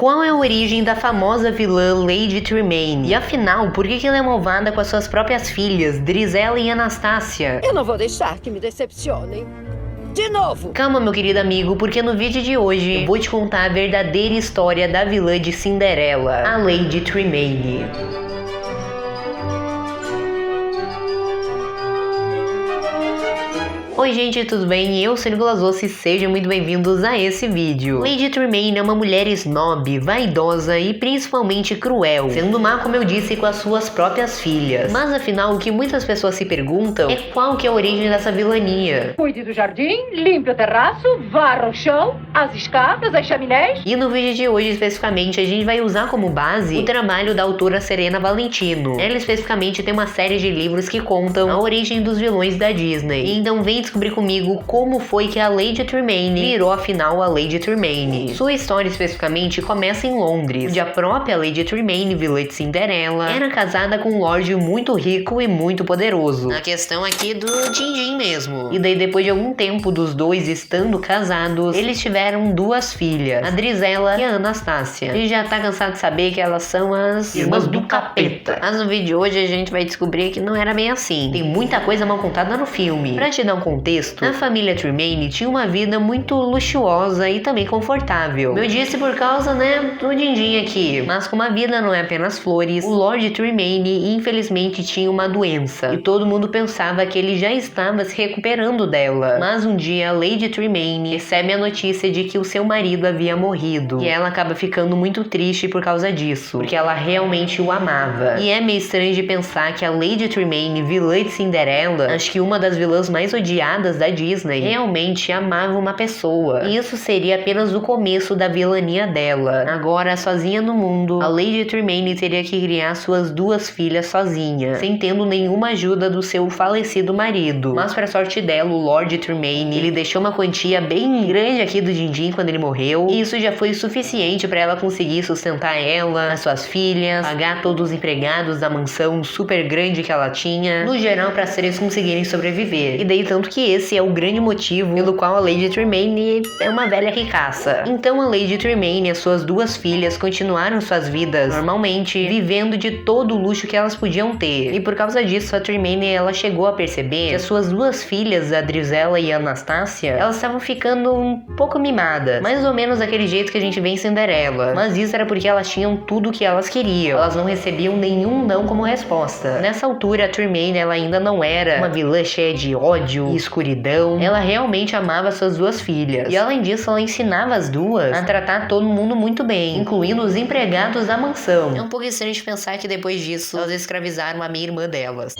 Qual é a origem da famosa vilã Lady Tremaine? E afinal, por que ela é malvada com as suas próprias filhas, Drizella e Anastácia? Eu não vou deixar que me decepcionem. De novo! Calma, meu querido amigo, porque no vídeo de hoje eu vou te contar a verdadeira história da vilã de Cinderela, a Lady Tremaine. Oi gente, tudo bem? Eu sou Nicolas Ossi e sejam muito bem-vindos a esse vídeo. Lady Tremaine é uma mulher snob, vaidosa e principalmente cruel, sendo má, como eu disse, com as suas próprias filhas. Mas afinal, o que muitas pessoas se perguntam é qual que é a origem dessa vilania. Cuide do jardim, limpe o terraço, varra o chão, as escadas, as chaminés. E no vídeo de hoje, especificamente, a gente vai usar como base o trabalho da autora Serena Valentino. Ela especificamente tem uma série de livros que contam a origem dos vilões da Disney. Então vem descobrir comigo como foi que a Lady Tremaine virou afinal a Lady Tremaine. Sua história especificamente começa em Londres, onde a própria Lady Tremaine, vilã de Cinderela, era casada com um lorde muito rico e muito poderoso. A questão aqui do din-din mesmo. E daí depois de algum tempo dos dois estando casados, eles tiveram duas filhas, a Drizella e a Anastácia. E já tá cansado de saber que elas são as irmãs do capeta. Mas no vídeo de hoje a gente vai descobrir que não era bem assim. Tem muita coisa mal contada no filme. Pra te dar um contexto, a família Tremaine tinha uma vida muito luxuosa e também confortável. Eu disse por causa, do din-din aqui. Mas como a vida não é apenas flores, o Lord Tremaine infelizmente tinha uma doença. E todo mundo pensava que ele já estava se recuperando dela. Mas um dia a Lady Tremaine recebe a notícia de que o seu marido havia morrido. E ela acaba ficando muito triste por causa disso, porque ela realmente o amava. E é meio estranho de pensar que a Lady Tremaine, vilã de Cinderela, acho que uma das vilãs mais odiadas da Disney, realmente amava uma pessoa. E isso seria apenas o começo da vilania dela. Agora, sozinha no mundo, a Lady Tremaine teria que criar suas duas filhas sozinha, sem tendo nenhuma ajuda do seu falecido marido. Mas para sorte dela, o Lord Tremaine, ele deixou uma quantia bem grande aqui do din-din quando ele morreu, e isso já foi suficiente para ela conseguir sustentar ela, as suas filhas, pagar todos os empregados da mansão super grande que ela tinha, no geral para eles conseguirem sobreviver. E daí tanto que esse é o grande motivo pelo qual a Lady Tremaine é uma velha ricaça. Então a Lady Tremaine e as suas duas filhas continuaram suas vidas normalmente, vivendo de todo o luxo que elas podiam ter. E por causa disso, a Tremaine ela chegou a perceber que as suas duas filhas, a Drizella e a Anastácia, elas estavam ficando um pouco mimadas, mais ou menos daquele jeito que a gente vê em Cinderela. Mas isso era porque elas tinham tudo o que elas queriam. Elas não recebiam nenhum não como resposta. Nessa altura, a Tremaine ela ainda não era uma vilã cheia de ódio e escuridão. Ela realmente amava suas duas filhas. E além disso, ela ensinava as duas a tratar todo mundo muito bem, incluindo os empregados da mansão. É um pouco estranho de pensar que depois disso, elas escravizaram a minha irmã delas.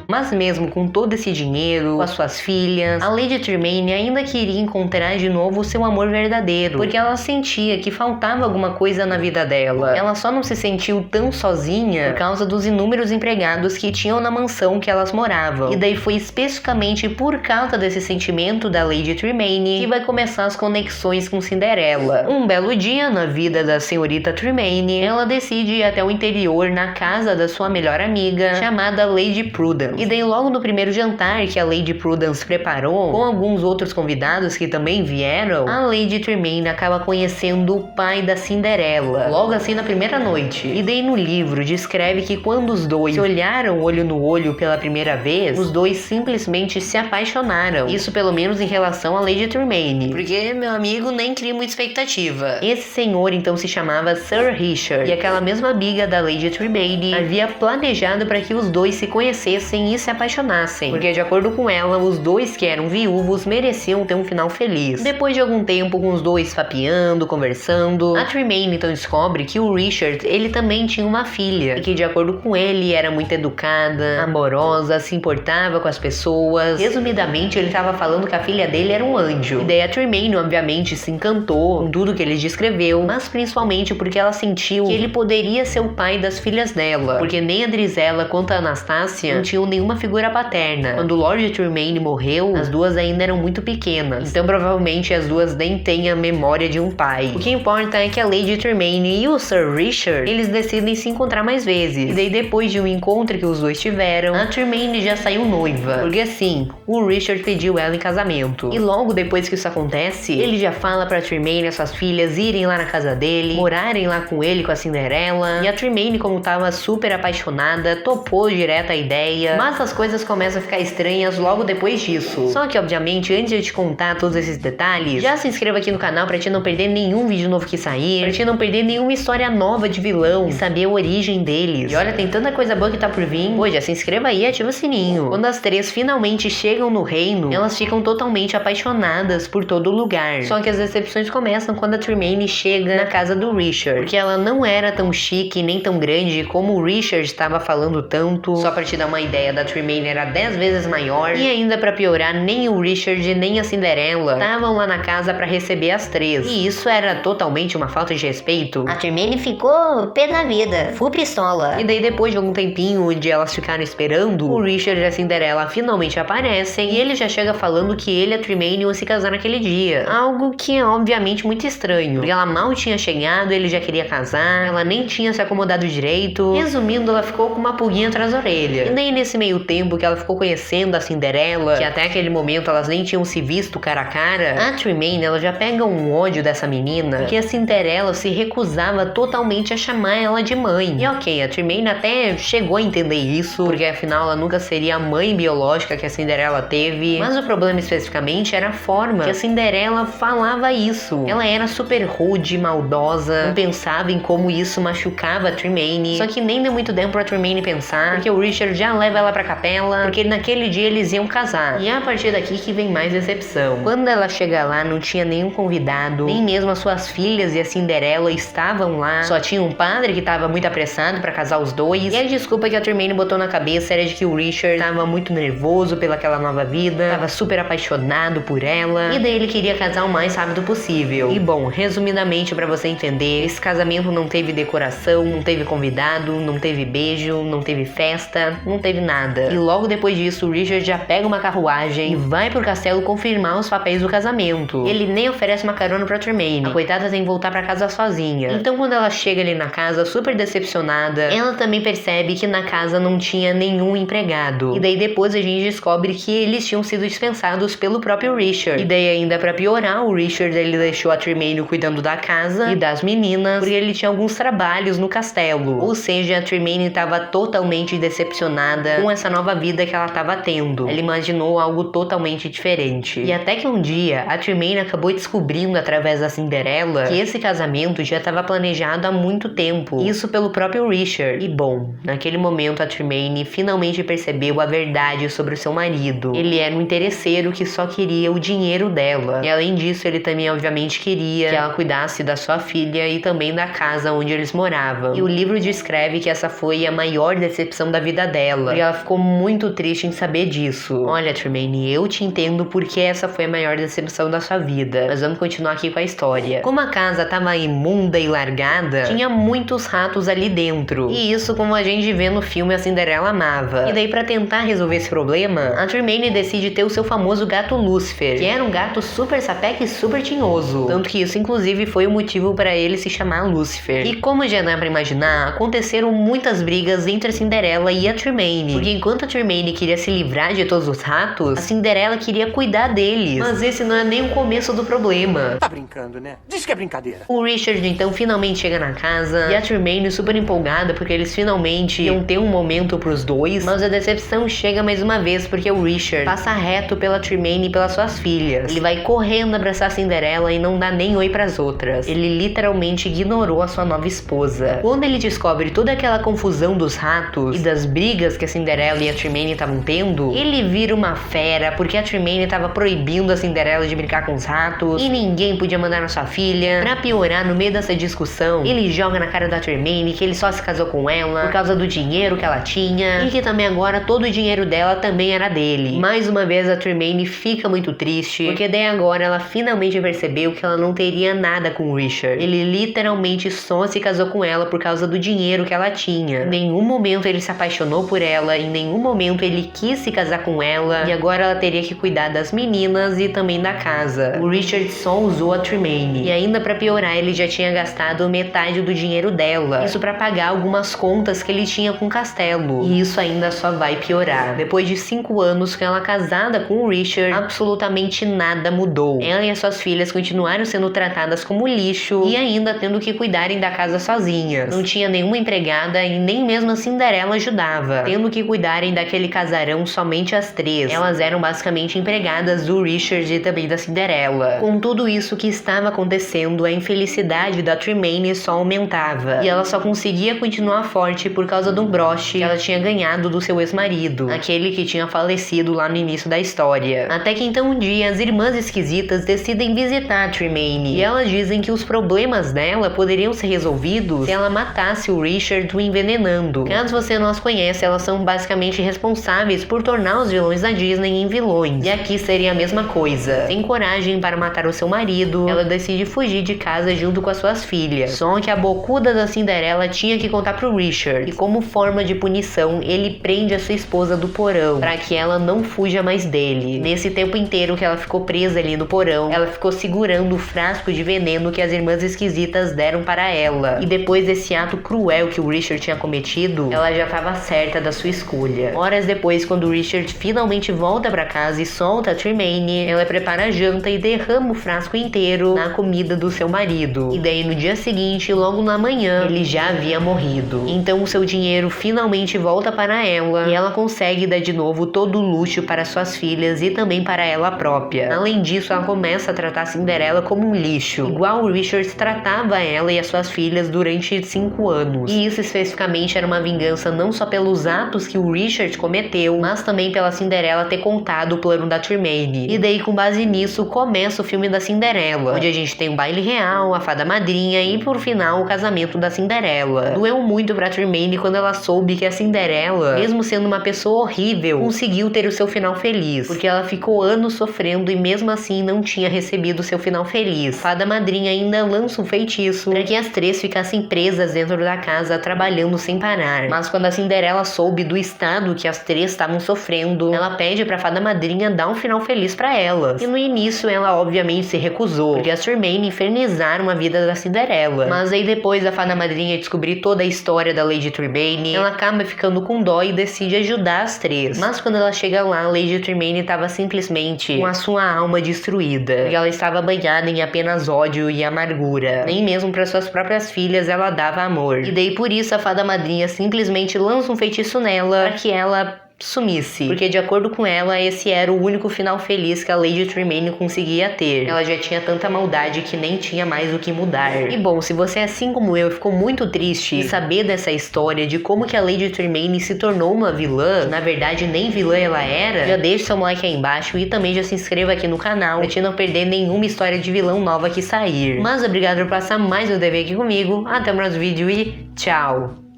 Mas mesmo com todo esse dinheiro, com as suas filhas, a Lady Tremaine ainda queria encontrar de novo o seu amor verdadeiro, porque ela sentia que faltava alguma coisa na vida dela. Ela só não se sentiu tão sozinha por causa dos inúmeros empregados que tinham na mansão que elas moravam. E daí foi especificamente por causa desse sentimento da Lady Tremaine que vai começar as conexões com Cinderela. Um belo dia na vida da senhorita Tremaine, ela decide ir até o interior na casa da sua melhor amiga, chamada Lady Prudence. E daí logo no primeiro jantar que a Lady Prudence preparou, com alguns outros convidados que também vieram, a Lady Tremaine acaba conhecendo o pai da Cinderela, logo assim na primeira noite. E daí no livro descreve que quando os dois se olharam olho no olho pela primeira vez, os dois simplesmente se apaixonaram. Isso pelo menos em relação a Lady Tremaine, porque meu amigo nem cria muita expectativa. Esse senhor então se chamava Sir Richard, e aquela mesma amiga da Lady Tremaine havia planejado para que os dois se conhecessem e se apaixonassem, porque de acordo com ela, os dois que eram viúvos mereciam ter um final feliz. Depois de algum tempo com os dois papeando, conversando, a Tremaine então descobre que o Richard, ele também tinha uma filha, e que de acordo com ele, era muito educada, amorosa, se importava com as pessoas. Resumidamente, ele estava falando que a filha dele era um anjo. E daí a Tremaine, obviamente, se encantou com tudo que ele descreveu, mas principalmente porque ela sentiu que ele poderia ser o pai das filhas dela, porque nem a Drizella quanto a Anastácia não tinham nenhum nenhuma figura paterna. Quando o Lord Tremaine morreu, as duas ainda eram muito pequenas, então provavelmente as duas nem têm a memória de um pai. O que importa é que a Lady Tremaine e o Sir Richard, eles decidem se encontrar mais vezes. E daí depois de um encontro que os dois tiveram, a Tremaine já saiu noiva, porque assim, o Richard pediu ela em casamento. E logo depois que isso acontece, ele já fala pra Tremaine e suas filhas irem lá na casa dele, morarem lá com ele, com a Cinderela. E a Tremaine, como tava super apaixonada, topou direto a ideia, mas as coisas começam a ficar estranhas logo depois disso. Só que obviamente, antes de eu te contar todos esses detalhes, já se inscreva aqui no canal pra te não perder nenhum vídeo novo que sair, pra te não perder nenhuma história nova de vilão e saber a origem deles. E olha, tem tanta coisa boa que tá por vir. Pô, já se inscreva aí e ativa o sininho. Quando as três finalmente chegam no reino, elas ficam totalmente apaixonadas por todo lugar. Só que as decepções começam quando a Tremaine chega na casa do Richard, porque ela não era tão chique nem tão grande como o Richard estava falando tanto. Só pra te dar uma ideia, da Tremaine era 10 vezes maior, e ainda pra piorar, nem o Richard nem a Cinderela estavam lá na casa pra receber as três. E isso era totalmente uma falta de respeito. A Tremaine ficou pé da vida, full pistola. E daí depois de algum tempinho onde elas ficaram esperando, o Richard e a Cinderela finalmente aparecem, e ele já chega falando que ele e a Tremaine iam se casar naquele dia. Algo que é obviamente muito estranho, porque ela mal tinha chegado, ele já queria casar, ela nem tinha se acomodado direito. Resumindo, ela ficou com uma pulguinha atrás da orelha. E nem nesse meio tempo que ela ficou conhecendo a Cinderela, que até aquele momento elas nem tinham se visto cara a cara, a Tremaine, ela já pega um ódio dessa menina, porque a Cinderela se recusava totalmente a chamar ela de mãe. E ok, a Tremaine até chegou a entender isso, porque afinal ela nunca seria a mãe biológica que a Cinderela teve, mas o problema especificamente era a forma que a Cinderela falava isso. Ela era super rude, maldosa, não pensava em como isso machucava a Tremaine. Só que nem deu muito tempo pra Tremaine pensar, porque o Richard já leva ela pra capela, porque naquele dia eles iam casar. E é a partir daqui que vem mais decepção. Quando ela chega lá, não tinha nenhum convidado, nem mesmo as suas filhas e a Cinderela estavam lá. Só tinha um padre que tava muito apressado pra casar os dois. E a desculpa que a Tremaine botou na cabeça era de que o Richard tava muito nervoso pelaquela nova vida, tava super apaixonado por ela, e daí ele queria casar o mais rápido possível. E bom, resumidamente pra você entender, esse casamento não teve decoração, não teve convidado, não teve beijo, não teve festa, não teve nada. E logo depois disso, o Richard já pega uma carruagem e vai pro castelo confirmar os papéis do casamento. Ele nem oferece uma carona pra Tremaine. A coitada tem que voltar pra casa sozinha. Então quando ela chega ali na casa, super decepcionada, ela também percebe que na casa não tinha nenhum empregado. E daí depois a gente descobre que eles tinham sido dispensados pelo próprio Richard. E daí ainda pra piorar, o Richard ele deixou a Tremaine cuidando da casa e das meninas, porque ele tinha alguns trabalhos no castelo. Ou seja, a Tremaine estava totalmente decepcionada com essa nova vida que ela estava tendo. Ela imaginou algo totalmente diferente. E até que um dia, a Tremaine acabou descobrindo através da Cinderela que esse casamento já estava planejado há muito tempo. Isso pelo próprio Richard. E bom, naquele momento a Tremaine finalmente percebeu a verdade sobre o seu marido. Ele era um interesseiro que só queria o dinheiro dela. E além disso, ele também obviamente queria que ela cuidasse da sua filha e também da casa onde eles moravam. E o livro descreve que essa foi a maior decepção da vida dela. E ela ficou muito triste em saber disso. Olha, Tremaine, eu te entendo porque essa foi a maior decepção da sua vida. Mas vamos continuar aqui com a história. Como a casa tava imunda e largada, tinha muitos ratos ali dentro. E isso, como a gente vê no filme, a Cinderela amava. E daí, pra tentar resolver esse problema, a Tremaine decide ter o seu famoso gato Lucifer, que era um gato super sapeca e super tinhoso. Tanto que isso, inclusive, foi o motivo para ele se chamar Lucifer. E como já dá pra imaginar, aconteceram muitas brigas entre a Cinderela e a Tremaine. Porque enquanto a Tremaine queria se livrar de todos os ratos, a Cinderela queria cuidar deles. Mas esse não é nem o começo do problema. Tá brincando, né? Diz que é brincadeira. O Richard, então, finalmente chega na casa, e a Tremaine super empolgada porque eles finalmente iam ter um momento pros dois. Mas a decepção chega mais uma vez porque o Richard passa reto pela Tremaine e pelas suas filhas. Ele vai correndo abraçar a Cinderela e não dá nem oi pras outras. Ele literalmente ignorou a sua nova esposa. Quando ele descobre toda aquela confusão dos ratos e das brigas que a Cinderela e a Tremaine estavam tendo, ele vira uma fera porque a Tremaine estava proibindo a Cinderela de brincar com os ratos e ninguém podia mandar na sua filha. Pra piorar, no meio dessa discussão, ele joga na cara da Tremaine que ele só se casou com ela por causa do dinheiro que ela tinha e que também agora todo o dinheiro dela também era dele. Mais uma vez a Tremaine fica muito triste porque daí agora ela finalmente percebeu que ela não teria nada com o Richard. Ele literalmente só se casou com ela por causa do dinheiro que ela tinha. Em nenhum momento ele se apaixonou por ela, em em nenhum momento ele quis se casar com ela, e agora ela teria que cuidar das meninas e também da casa. O Richard só usou a Tremaine, e ainda pra piorar ele já tinha gastado metade do dinheiro dela, isso pra pagar algumas contas que ele tinha com o castelo, e isso ainda só vai piorar. Depois de 5 anos com ela casada com o Richard, absolutamente nada mudou. Ela e as suas filhas continuaram sendo tratadas como lixo e ainda tendo que cuidarem da casa sozinhas. Não tinha nenhuma empregada e nem mesmo a Cinderela ajudava, tendo que cuidarem daquele casarão somente as 3. Elas eram basicamente empregadas do Richard e também da Cinderela. Com tudo isso que estava acontecendo, a infelicidade da Tremaine só aumentava, e ela só conseguia continuar forte por causa do broche que ela tinha ganhado do seu ex-marido, aquele que tinha falecido lá no início da história. Até que então um dia as irmãs esquisitas decidem visitar a Tremaine, e elas dizem que os problemas dela poderiam ser resolvidos se ela matasse o Richard o envenenando. Caso você não as conhece, elas são basicamente responsáveis por tornar os vilões da Disney em vilões, e aqui seria a mesma coisa. Sem coragem para matar o seu marido, ela decide fugir de casa junto com as suas filhas. Só que a bocuda da Cinderela tinha que contar pro Richard, e como forma de punição, ele prende a sua esposa do porão, para que ela não fuja mais dele. Nesse tempo inteiro que ela ficou presa ali no porão, ela ficou segurando o frasco de veneno que as irmãs esquisitas deram para ela. E depois desse ato cruel que o Richard tinha cometido, ela já estava certa da sua escolha. Horas depois, quando o Richard finalmente volta para casa e solta a Tremaine, ela prepara a janta e derrama o frasco inteiro na comida do seu marido. E daí no dia seguinte, logo na manhã, ele já havia morrido. Então o seu dinheiro finalmente volta para ela, e ela consegue dar de novo todo o luxo para suas filhas e também para ela própria. Além disso, ela começa a tratar a Cinderela como um lixo, igual o Richard tratava ela e as suas filhas durante 5 anos. E isso especificamente era uma vingança não só pelos atos que o Richard cometeu, mas também pela Cinderela ter contado o plano da Tremaine. E daí, com base nisso, começa o filme da Cinderela, onde a gente tem o baile real, a fada madrinha e, por final, o casamento da Cinderela. Doeu muito pra Tremaine quando ela soube que a Cinderela, mesmo sendo uma pessoa horrível, conseguiu ter o seu final feliz, porque ela ficou anos sofrendo e mesmo assim não tinha recebido o seu final feliz. A fada madrinha ainda lança um feitiço para que as 3 ficassem presas dentro da casa trabalhando sem parar. Mas quando a Cinderela soube do estado que as 3 estavam sofrendo, ela pede pra fada madrinha dar um final feliz pra elas. E no início ela obviamente se recusou, porque as Tremaine infernizaram a vida da Cinderela. Mas aí depois da fada madrinha descobrir toda a história da Lady Tremaine, ela acaba ficando com dó e decide ajudar as 3. Mas quando ela chega lá, a Lady Tremaine estava simplesmente com a sua alma destruída, porque ela estava banhada em apenas ódio e amargura. Nem mesmo para suas próprias filhas ela dava amor. E daí por isso a fada madrinha simplesmente lança um feitiço nela para que ela sumisse, porque de acordo com ela, esse era o único final feliz que a Lady Tremaine conseguia ter. Ela já tinha tanta maldade que nem tinha mais o que mudar. E bom, se você assim como eu ficou muito triste em saber dessa história de como que a Lady Tremaine se tornou uma vilã, na verdade nem vilã ela era, já deixa seu like aí embaixo e também já se inscreva aqui no canal pra te não perder nenhuma história de vilão nova que sair. Mas obrigado por passar mais um TV aqui comigo, até o próximo vídeo e tchau!